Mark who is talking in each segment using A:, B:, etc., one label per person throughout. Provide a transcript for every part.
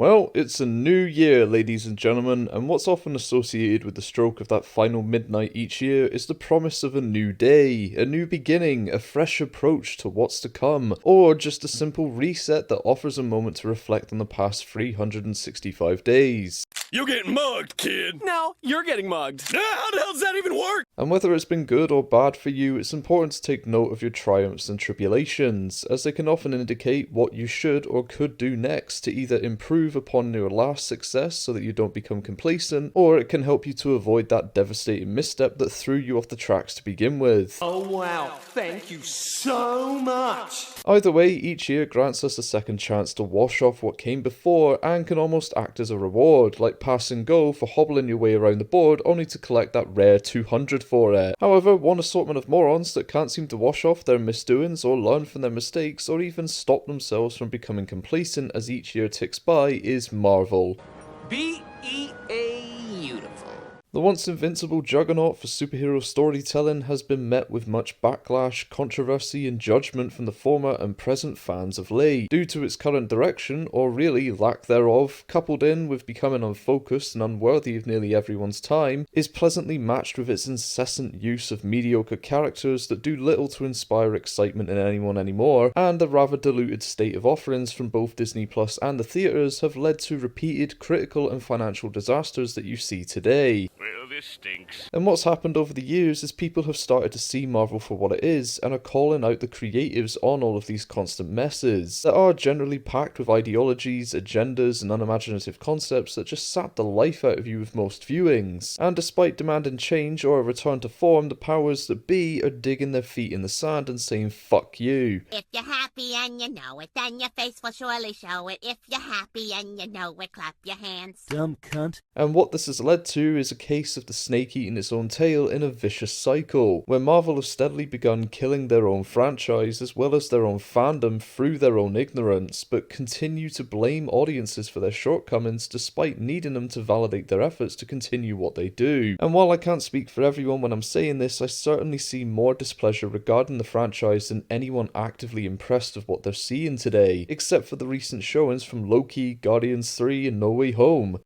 A: Well, it's a new year, ladies and gentlemen, and what's often associated with the stroke of that final midnight each year is the promise of a new day, a new beginning, a fresh approach to what's to come, or just a simple reset that offers a moment to reflect on the past 365 days.
B: You're getting mugged, kid!
C: No, you're getting mugged.
B: How the hell does that even work?
A: And whether it's been good or bad for you, it's important to take note of your triumphs and tribulations, as they can often indicate what you should or could do next to either improve upon your last success so that you don't become complacent, or it can help you to avoid that devastating misstep that threw you off the tracks to begin with.
C: Oh wow, thank you so much.
A: Either way, each year grants us a second chance to wash off what came before and can almost act as a reward, like pass and go for hobbling your way around the board only to collect that rare 200 for it. However, one assortment of morons that can't seem to wash off their misdoings or learn from their mistakes or even stop themselves from becoming complacent as each year ticks by is Marvel.
C: Beautiful.
A: The once invincible juggernaut for superhero storytelling has been met with much backlash, controversy and judgment from the former and present fans of late, due to its current direction, or really lack thereof, coupled in with becoming unfocused and unworthy of nearly everyone's time, is pleasantly matched with its incessant use of mediocre characters that do little to inspire excitement in anyone anymore, and the rather diluted state of offerings from both Disney Plus and the theatres have led to repeated critical and financial disasters that you see today.
B: Well, this stinks.
A: And what's happened over the years is people have started to see Marvel for what it is and are calling out the creatives on all of these constant messes that are generally packed with ideologies, agendas and unimaginative concepts that just sap the life out of you with most viewings. And despite demanding change or a return to form, the powers that be are digging their feet in the sand and saying fuck you.
D: If you're happy and you know it, then your face will surely show it. If you're happy and you know it, clap your hands.
E: Dumb cunt.
A: And what this has led to is a case of the snake eating its own tail in a vicious cycle, where Marvel have steadily begun killing their own franchise as well as their own fandom through their own ignorance, but continue to blame audiences for their shortcomings despite needing them to validate their efforts to continue what they do. And while I can't speak for everyone when I'm saying this, I certainly see more displeasure regarding the franchise than anyone actively impressed with what they're seeing today, except for the recent showings from Loki, Guardians 3 and No Way Home.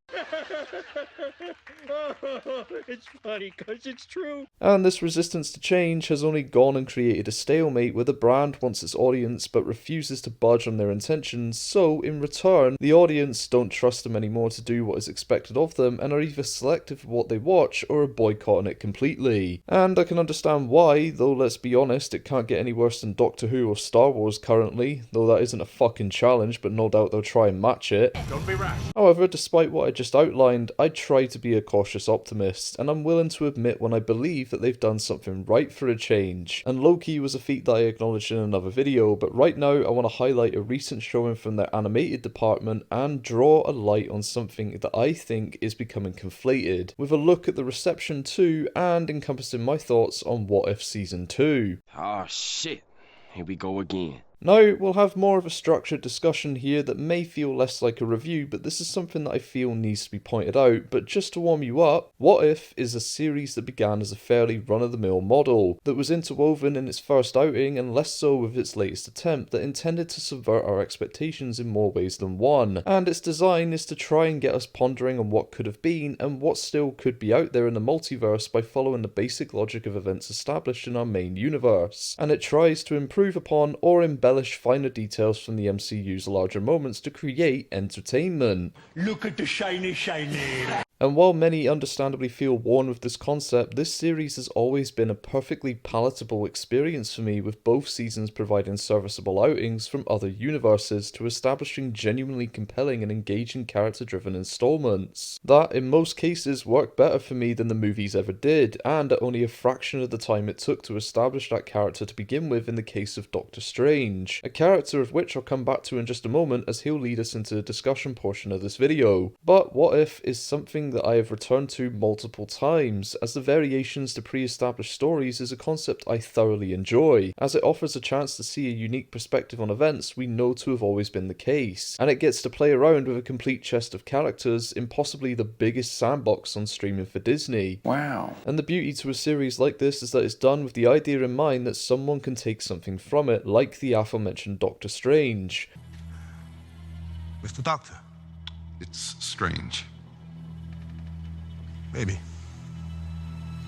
E: It's funny because it's true.
A: And this resistance to change has only gone and created a stalemate where the brand wants its audience but refuses to budge on their intentions, so in return, the audience don't trust them anymore to do what is expected of them and are either selective of what they watch or are boycotting it completely. And I can understand why, though let's be honest, it can't get any worse than Doctor Who or Star Wars currently, though that isn't a fucking challenge, but no doubt they'll try and match it.
B: Don't be rash.
A: However, despite what I just outlined, I try to be a cautious optimist, and I'm willing to admit when I believe that they've done something right for a change. And Loki was a feat that I acknowledged in another video, but right now I want to highlight a recent showing from their animated department and draw a light on something that I think is becoming conflated, with a look at the reception to and encompassing my thoughts on What If Season 2.
F: Oh shit, here we go again.
A: Now, we'll have more of a structured discussion here that may feel less like a review, but this is something that I feel needs to be pointed out. But just to warm you up, What If is a series that began as a fairly run-of-the-mill model, that was interwoven in its first outing and less so with its latest attempt, that intended to subvert our expectations in more ways than one. And its design is to try and get us pondering on what could have been and what still could be out there in the multiverse by following the basic logic of events established in our main universe. And it tries to improve upon or embellish finer details from the MCU's larger moments to create entertainment.
E: Look at the shiny.
A: And while many understandably feel worn with this concept, this series has always been a perfectly palatable experience for me, with both seasons providing serviceable outings from other universes to establishing genuinely compelling and engaging character-driven installments that, in most cases, work better for me than the movies ever did, and at only a fraction of the time it took to establish that character to begin with in the case of Doctor Strange, a character of which I'll come back to in just a moment as he'll lead us into the discussion portion of this video. But What If is something that I have returned to multiple times, as the variations to pre-established stories is a concept I thoroughly enjoy, as it offers a chance to see a unique perspective on events we know to have always been the case, and it gets to play around with a complete chest of characters in possibly the biggest sandbox on streaming for Disney.
E: Wow.
A: And the beauty to a series like this is that it's done with the idea in mind that someone can take something from it, like the aforementioned Doctor Strange.
G: Mr. Doctor, It's strange. Maybe.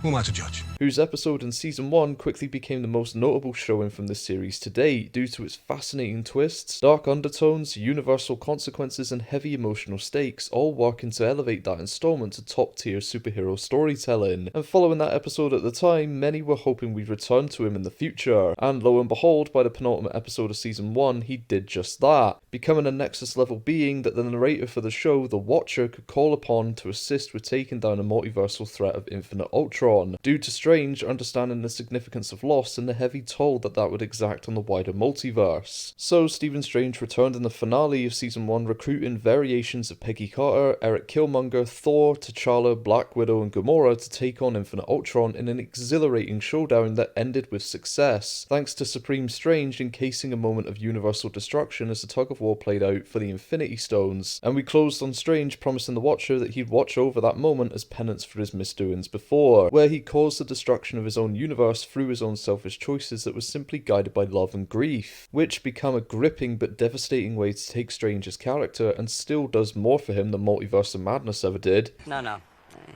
G: Who am I to judge?
A: Whose episode in Season 1 quickly became the most notable showing from this series to date due to its fascinating twists, dark undertones, universal consequences, and heavy emotional stakes, all working to elevate that installment to top-tier superhero storytelling. And following that episode at the time, many were hoping we'd return to him in the future, and lo and behold, by the penultimate episode of Season 1, he did just that, becoming a Nexus-level being that the narrator for the show, the Watcher, could call upon to assist with taking down a multiversal threat of Infinite Ultron, due to Strange understanding the significance of loss and the heavy toll that would exact on the wider multiverse. So Stephen Strange returned in the finale of Season 1 recruiting variations of Peggy Carter, Eric Killmonger, Thor, T'Challa, Black Widow and Gamora to take on Infinite Ultron in an exhilarating showdown that ended with success, thanks to Supreme Strange encasing a moment of universal destruction as the tug-of-war played out for the Infinity Stones, and we closed on Strange promising the Watcher that he'd watch over that moment as penance for his misdoings before, where he caused the destruction of his own universe through his own selfish choices that was simply guided by love and grief, which become a gripping but devastating way to take Strange's character and still does more for him than Multiverse of Madness ever did.
H: No,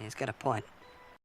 H: he's got a point.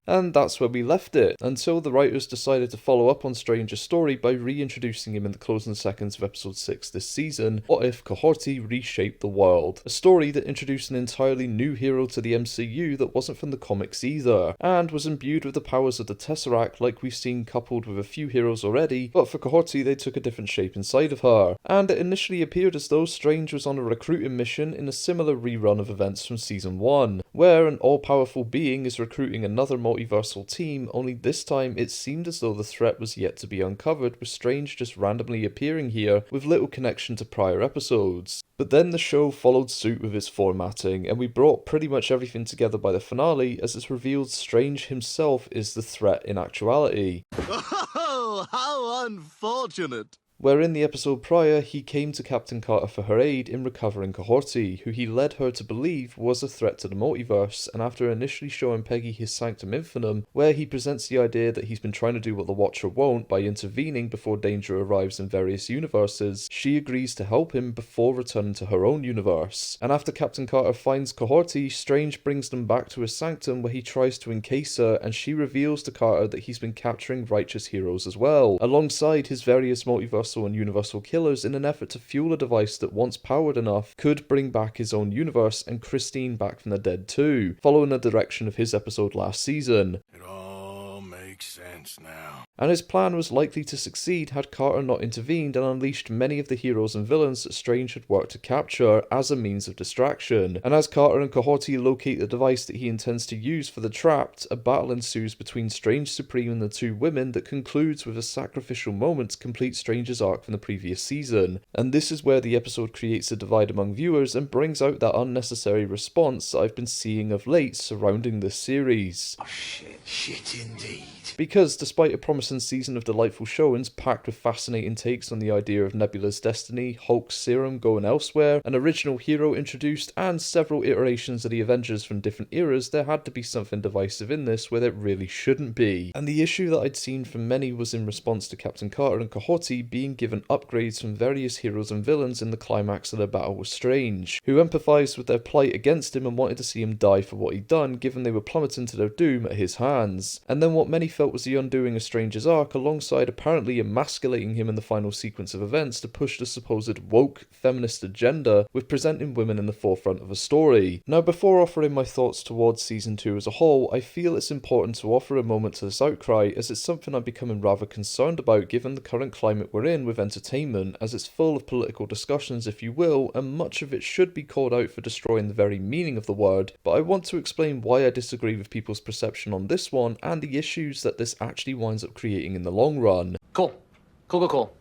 A: And that's where we left it, until the writers decided to follow up on Strange's story by reintroducing him in the closing seconds of episode 6 this season, What If Kahorri Reshaped the World? A story that introduced an entirely new hero to the MCU that wasn't from the comics either, and was imbued with the powers of the Tesseract like we've seen coupled with a few heroes already, but for Kahorri they took a different shape inside of her, and it initially appeared as though Strange was on a recruiting mission in a similar rerun of events from Season 1, where an all-powerful being is recruiting another multiversal team, only this time it seemed as though the threat was yet to be uncovered, with Strange just randomly appearing here with little connection to prior episodes. But then the show followed suit with its formatting, and we brought pretty much everything together by the finale as it's revealed Strange himself is the threat in actuality.
I: Oh, how unfortunate!
A: Where in the episode prior, he came to Captain Carter for her aid in recovering Kahorri, who he led her to believe was a threat to the multiverse, and after initially showing Peggy his Sanctum Infernum, where he presents the idea that he's been trying to do what the Watcher won't by intervening before danger arrives in various universes, she agrees to help him before returning to her own universe. And after Captain Carter finds Kahorri, Strange brings them back to his sanctum where he tries to encase her, and she reveals to Carter that he's been capturing righteous heroes as well, alongside his various multiversal and universal killers in an effort to fuel a device that, once powered enough, could bring back his own universe and Christine back from the dead too, following the direction of his episode last season.
B: It all makes sense now.
A: And his plan was likely to succeed had Carter not intervened and unleashed many of the heroes and villains that Strange had worked to capture as a means of distraction. And as Carter and Kahorri locate the device that he intends to use for the Trapped, a battle ensues between Strange Supreme and the two women that concludes with a sacrificial moment to complete Strange's arc from the previous season. And this is where the episode creates a divide among viewers and brings out that unnecessary response that I've been seeing of late surrounding this series.
I: Oh, shit indeed.
A: Because despite a promising season of delightful showings packed with fascinating takes on the idea of Nebula's destiny, Hulk's serum going elsewhere, an original hero introduced, and several iterations of the Avengers from different eras, there had to be something divisive in this where there really shouldn't be. And the issue that I'd seen from many was in response to Captain Carter and Kahorri being given upgrades from various heroes and villains in the climax of their battle with Strange, who empathised with their plight against him and wanted to see him die for what he'd done, given they were plummeting to their doom at his hands. And then what many felt was the undoing of Strange's arc, alongside apparently emasculating him in the final sequence of events to push the supposed woke feminist agenda with presenting women in the forefront of a story. Now, before offering my thoughts towards Season 2 as a whole, I feel it's important to offer a moment to this outcry, as it's something I'm becoming rather concerned about given the current climate we're in with entertainment, as it's full of political discussions, if you will, and much of it should be called out for destroying the very meaning of the word, but I want to explain why I disagree with people's perception on this one and the issues that this actually winds up creating in the long run.
H: Cool.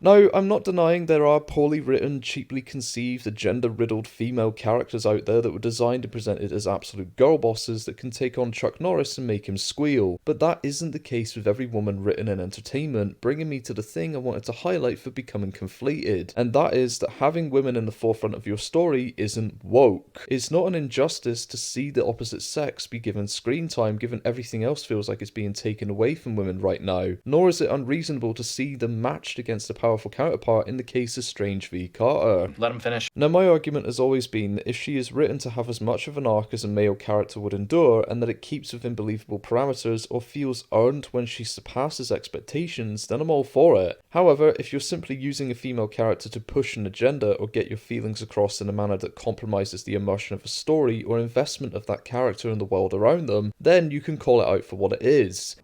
A: Now, I'm not denying there are poorly written, cheaply conceived, agenda-riddled female characters out there that were designed and presented as absolute girl bosses that can take on Chuck Norris and make him squeal, but that isn't the case with every woman written in entertainment, bringing me to the thing I wanted to highlight for becoming conflated, and that is that having women in the forefront of your story isn't woke. It's not an injustice to see the opposite sex be given screen time given everything else feels like it's being taken away from women right now, nor is it unreasonable to see the match matched against a powerful counterpart in the case of Strange v Carter.
J: Let him finish.
A: Now, my argument has always been that if she is written to have as much of an arc as a male character would endure, and that it keeps within believable parameters or feels earned when she surpasses expectations, then I'm all for it. However, if you're simply using a female character to push an agenda or get your feelings across in a manner that compromises the immersion of a story or investment of that character and the world around them, then you can call it out for what it is.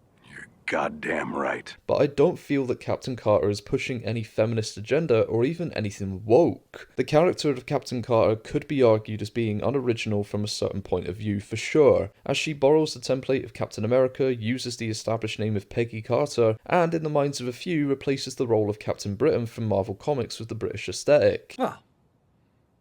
B: Goddamn right.
A: But I don't feel that Captain Carter is pushing any feminist agenda or even anything woke. The character of Captain Carter could be argued as being unoriginal from a certain point of view for sure, as she borrows the template of Captain America, uses the established name of Peggy Carter, and in the minds of a few replaces the role of Captain Britain from Marvel Comics with the British aesthetic.
H: Well,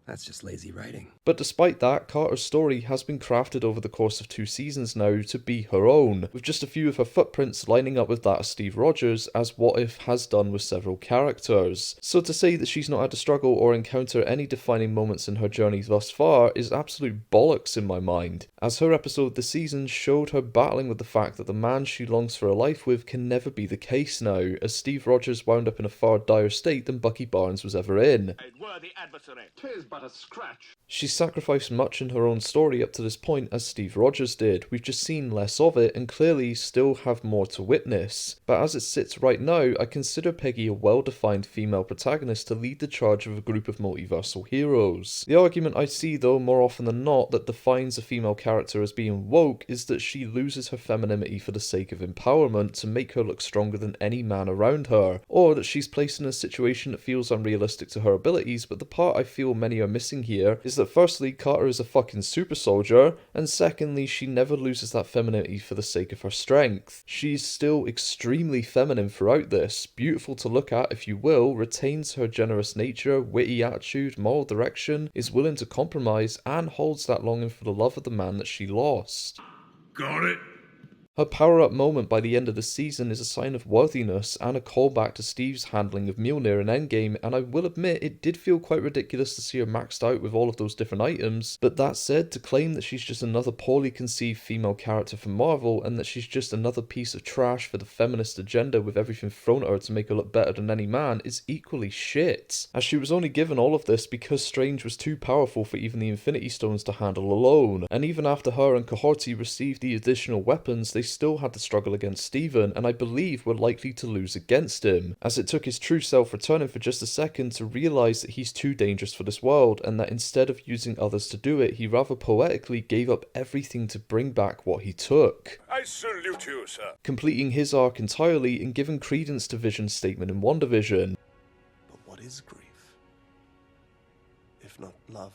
H: that's just lazy writing.
A: But despite that, Carter's story has been crafted over the course of 2 seasons now to be her own, with just a few of her footprints lining up with that of Steve Rogers, as What If has done with several characters. So to say that she's not had to struggle or encounter any defining moments in her journey thus far is absolute bollocks in my mind, as her episode this season showed her battling with the fact that the man she longs for a life with can never be the case now, as Steve Rogers wound up in a far dire state than Bucky Barnes was ever in.
E: A worthy adversary. 'Tis but a scratch.
A: She sacrificed much in her own story up to this point as Steve Rogers did. We've just seen less of it and clearly still have more to witness. But as it sits right now, I consider Peggy a well-defined female protagonist to lead the charge of a group of multiversal heroes. The argument I see though more often than not that defines a female character as being woke is that she loses her femininity for the sake of empowerment to make her look stronger than any man around her, or that she's placed in a situation that feels unrealistic to her abilities. But the part I feel many are missing here is that firstly, Carter is a fucking super soldier, and secondly, she never loses that femininity for the sake of her strength. She's still extremely feminine throughout this, beautiful to look at if you will, retains her generous nature, witty attitude, moral direction, is willing to compromise, and holds that longing for the love of the man that she lost.
B: Got it?
A: Her power-up moment by the end of the season is a sign of worthiness and a callback to Steve's handling of Mjolnir in Endgame, and I will admit it did feel quite ridiculous to see her maxed out with all of those different items, but that said, to claim that she's just another poorly conceived female character from Marvel and that she's just another piece of trash for the feminist agenda with everything thrown at her to make her look better than any man is equally shit, as she was only given all of this because Strange was too powerful for even the Infinity Stones to handle alone, and even after her and Kahorri received the additional weapons, they still had to struggle against Steven, and I believe were likely to lose against him, as it took his true self returning for just a second to realise that he's too dangerous for this world, and that instead of using others to do it, he rather poetically gave up everything to bring back what he took.
B: I salute you, sir.
A: Completing his arc entirely and giving credence to Vision's statement in WandaVision.
I: But what is grief? If not love,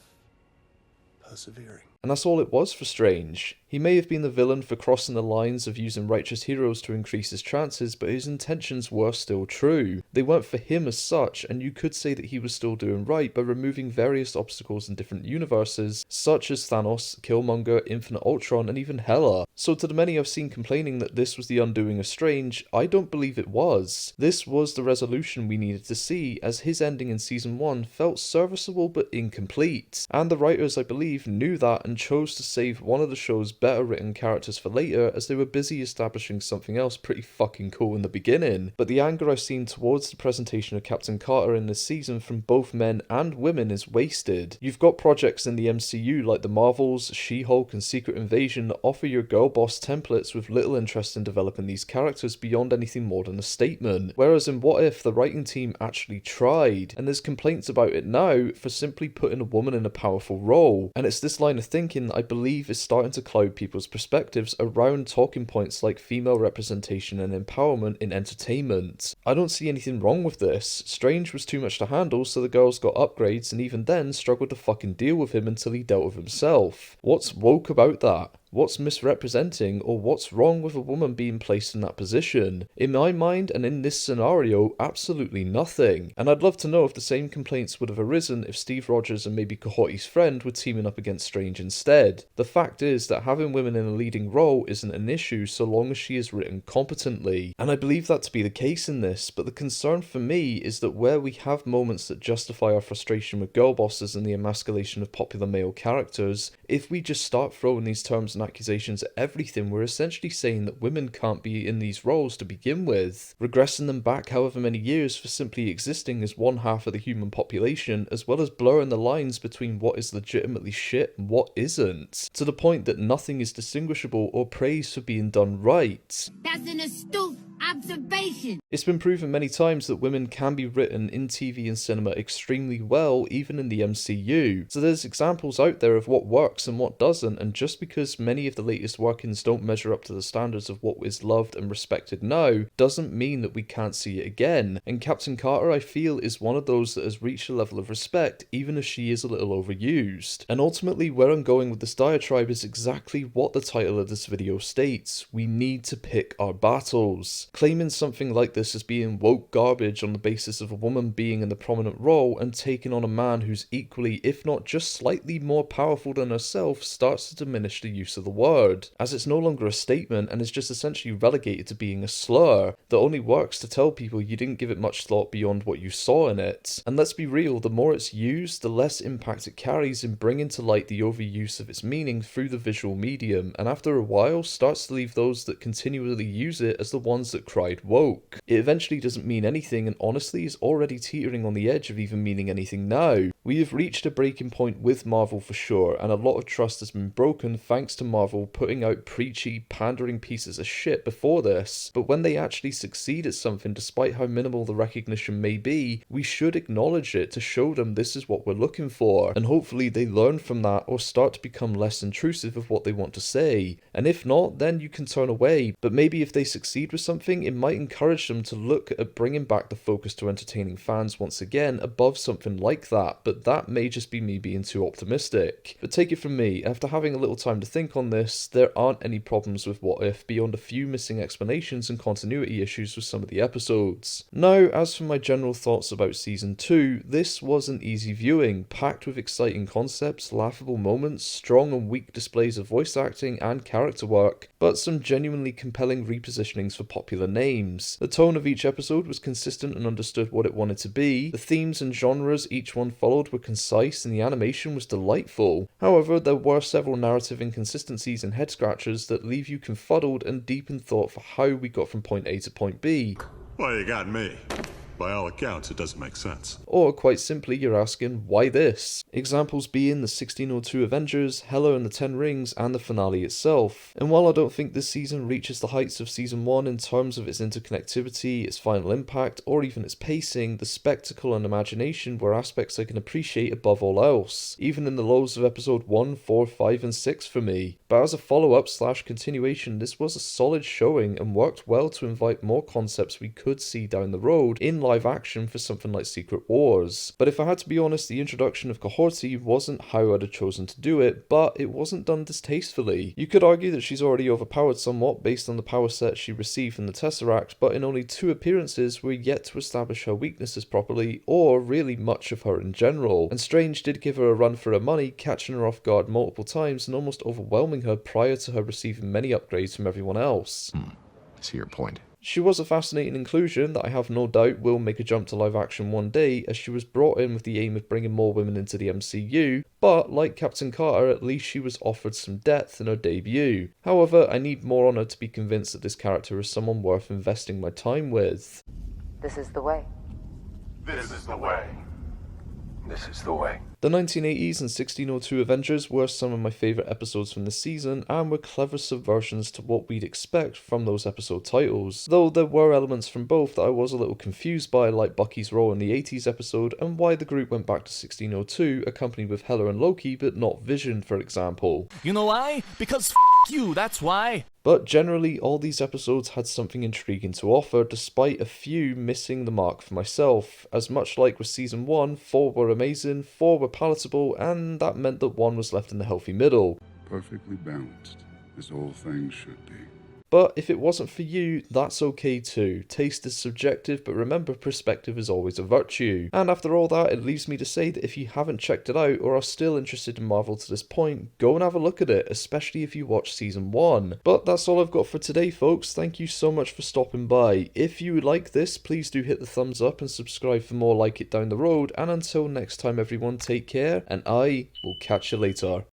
I: persevering.
A: And that's all it was for Strange. He may have been the villain for crossing the lines of using righteous heroes to increase his chances, but his intentions were still true. They weren't for him as such, and you could say that he was still doing right by removing various obstacles in different universes, such as Thanos, Killmonger, Infinite Ultron, and even Hela. So to the many I've seen complaining that this was the undoing of Strange, I don't believe it was. This was the resolution we needed to see, as his ending in Season 1 felt serviceable but incomplete. And the writers, I believe, knew that and chose to save one of the show's better written characters for later, as they were busy establishing something else pretty fucking cool in the beginning. But the anger I've seen towards the presentation of Captain Carter in this season from both men and women is wasted. You've got projects in the MCU like the Marvels, She-Hulk and Secret Invasion that offer your girl boss templates with little interest in developing these characters beyond anything more than a statement. Whereas in What If, the writing team actually tried, and there's complaints about it now for simply putting a woman in a powerful role. And it's this line of thinking I believe is starting to cloud people's perspectives around talking points like female representation and empowerment in entertainment. I don't see anything wrong with this. Strange was too much to handle, so the girls got upgrades and even then struggled to fucking deal with him until he dealt with himself. What's woke about that? What's misrepresenting, or what's wrong with a woman being placed in that position? In my mind, and in this scenario, absolutely nothing. And I'd love to know if the same complaints would have arisen if Steve Rogers and maybe Kahorri's friend were teaming up against Strange instead. The fact is that having women in a leading role isn't an issue so long as she is written competently. And I believe that to be the case in this, but the concern for me is that where we have moments that justify our frustration with girl bosses and the emasculation of popular male characters, if we just start throwing these terms and and Accusations are everything, we're essentially saying that women can't be in these roles to begin with, regressing them back however many years for simply existing as one half of the human population, as well as blurring the lines between what is legitimately shit and what isn't, to the point that nothing is distinguishable or praised for being done right.
D: That's an astute observation.
A: It's been proven many times that women can be written in TV and cinema extremely well, even in the MCU. So there's examples out there of what works and what doesn't, and just because many of the latest workings don't measure up to the standards of what is loved and respected now, doesn't mean that we can't see it again. And Captain Carter, I feel, is one of those that has reached a level of respect, even if she is a little overused. And ultimately, where I'm going with this diatribe is exactly what the title of this video states. We need to pick our battles. Claiming something like this as being woke garbage on the basis of a woman being in the prominent role and taking on a man who's equally, if not just slightly more powerful than herself, starts to diminish the use of the word, as it's no longer a statement and is just essentially relegated to being a slur that only works to tell people you didn't give it much thought beyond what you saw in it. And let's be real, the more it's used, the less impact it carries in bringing to light the overuse of its meaning through the visual medium, and after a while starts to leave those that continually use it as the ones that cried woke. It eventually doesn't mean anything, and honestly is already teetering on the edge of even meaning anything now. We have reached a breaking point with Marvel for sure, and a lot of trust has been broken thanks to Marvel putting out preachy, pandering pieces of shit before this, but when they actually succeed at something, despite how minimal the recognition may be, we should acknowledge it to show them this is what we're looking for, and hopefully they learn from that or start to become less intrusive of what they want to say. And if not, then you can turn away, but maybe if they succeed with something, it might encourage them to look at bringing back the focus to entertaining fans once again above something like that, but that may just be me being too optimistic. But take it from me, after having a little time to think on this, there aren't any problems with What If beyond a few missing explanations and continuity issues with some of the episodes. Now, as for my general thoughts about Season 2, this was an easy viewing, packed with exciting concepts, laughable moments, strong and weak displays of voice acting and character work, but some genuinely compelling repositionings for popular names. The tone of each episode was consistent and understood what it wanted to be, the themes and genres each one followed were concise, and the animation was delightful. However, there were several narrative inconsistencies and head-scratchers that leave you confuddled and deep in thought for how we got from point A to point B.
B: Well, you got me. By all accounts, it doesn't make sense.
A: Or, quite simply, you're asking, why this? Examples being the 1602 Avengers, Hela and the Ten Rings, and the finale itself. And while I don't think this season reaches the heights of Season 1 in terms of its interconnectivity, its final impact, or even its pacing, the spectacle and imagination were aspects I can appreciate above all else, even in the lows of Episode 1, 4, 5, and 6 for me. But as a follow-up / continuation, this was a solid showing and worked well to invite more concepts we could see down the road in live action for something like Secret Wars. But if I had to be honest, the introduction of Kahorri wasn't how I'd have chosen to do it, but it wasn't done distastefully. You could argue that she's already overpowered somewhat based on the power set she received from the Tesseract, but in only 2 appearances we're yet to establish her weaknesses properly, or really much of her in general. And Strange did give her a run for her money, catching her off guard multiple times and almost overwhelming her prior to her receiving many upgrades from everyone else.
G: I see your point.
A: She was a fascinating inclusion that I have no doubt will make a jump to live action one day, as she was brought in with the aim of bringing more women into the MCU, but like Captain Carter, at least she was offered some depth in her debut. However, I need more on her to be convinced that this character is someone worth investing my time with.
J: This is the way.
B: This is the way. This is the way.
A: The 1980s and 1602 Avengers were some of my favourite episodes from this season, and were clever subversions to what we'd expect from those episode titles, though there were elements from both that I was a little confused by, like Bucky's role in the 80s episode, and why the group went back to 1602 accompanied with Hela and Loki but not Vision, for example.
C: You know why? Because you, that's why.
A: But generally, all these episodes had something intriguing to offer, despite a few missing the mark for myself, as much like with Season 1, 4 were amazing, 4 were palatable, and that meant that 1 was left in the healthy middle.
K: Perfectly balanced, as all things should be.
A: But if it wasn't for you, that's okay too. Taste is subjective, but remember, perspective is always a virtue. And after all that, it leaves me to say that if you haven't checked it out or are still interested in Marvel to this point, go and have a look at it, especially if you watch Season 1. But that's all I've got for today, folks. Thank you so much for stopping by. If you like this, please do hit the thumbs up and subscribe for more like it down the road. And until next time, everyone, take care, and I will catch you later.